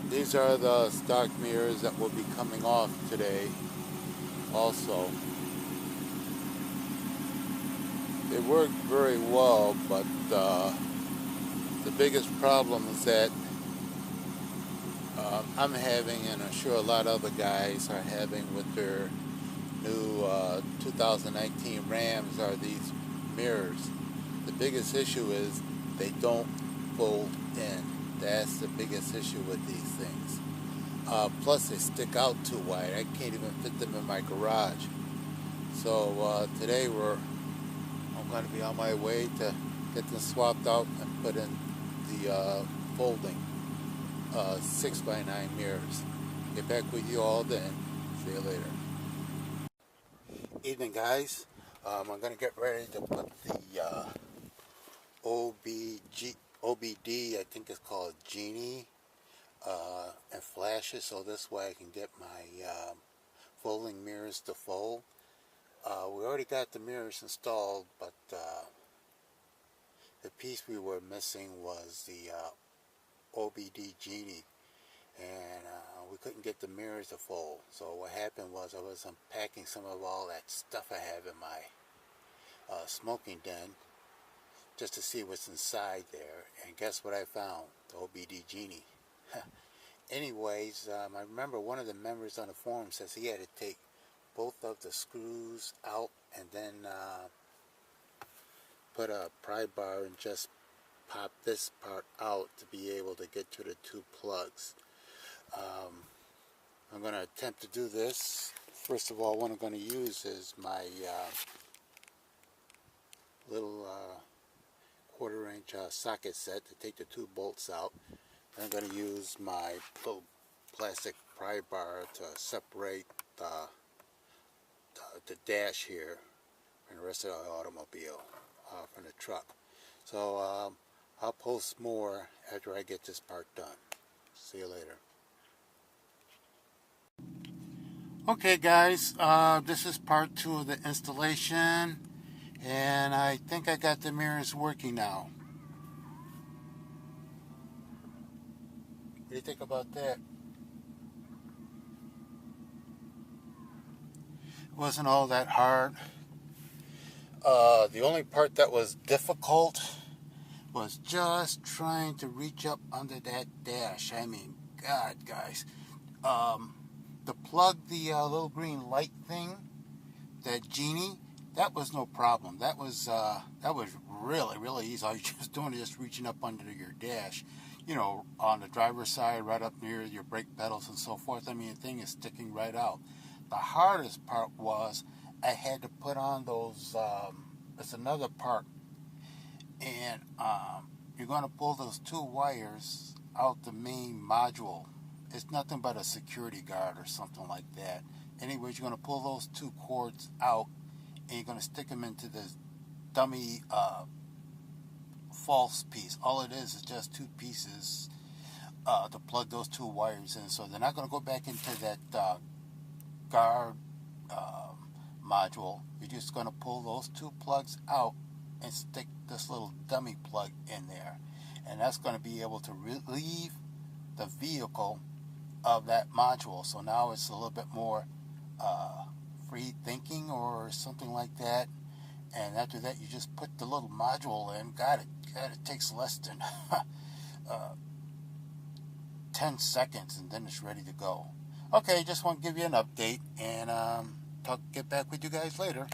These are the stock mirrors that will be coming off today also. They work very well, but the biggest problem is that I'm having, and I'm sure a lot of other guys are having with their new 2019 Rams, are these mirrors. The biggest issue is they don't fold in. That's the biggest issue with these things. Plus they stick out too wide. I can't even fit them in my garage. So today I'm going to be on my way to get them swapped out and put in the folding 6x9 mirrors. Get back with you all then. See you later. Evening, guys. I'm going to get ready to put the OBD, I think it's called Genie, and flash it so this way I can get my folding mirrors to fold. We already got the mirrors installed, but the piece we were missing was the OBD Genie, and we couldn't get the mirrors to fold. So what happened was I was unpacking some of all that stuff I have in my smoking den just to see what's inside there, and guess what I found? The OBD Genie. Anyways, I remember one of the members on the forum says he had to take both of the screws out and then put a pry bar and just pop this part out to be able to get to the two plugs. I'm going to attempt to do this. First of all, what I'm going to use is my little quarter-inch socket set to take the two bolts out. Then I'm going to use my little plastic pry bar to separate the dash here and the rest of the automobile from the truck. So I'll post more after I get this part done. See you later. Okay, guys, this is part 2 of the installation, and I think I got the mirrors working now. What do you think about that? It wasn't all that hard. The only part that was difficult was just trying to reach up under that dash. I mean, God, guys. To plug the little green light thing, that Genie, that was no problem. That was really easy. All you're just doing is just reaching up under your dash, you know, on the driver's side, right up near your brake pedals and so forth. I mean, the thing is sticking right out. The hardest part was I had to put on those, it's another part, and you're going to pull those two wires out the main module. It's nothing but a security guard or something like that. Anyways, you're going to pull those two cords out, and you're going to stick them into this dummy false piece. All it is just two pieces to plug those two wires in. So they're not going to go back into that guard module. You're just going to pull those two plugs out and stick this little dummy plug in there. And that's going to be able to relieve the vehicle of that module. So now it's a little bit more free thinking or something like that. And after that, you just put the little module in. God, it takes less than 10 seconds, and then it's ready to go. Okay, just want to give you an update, and get back with you guys later.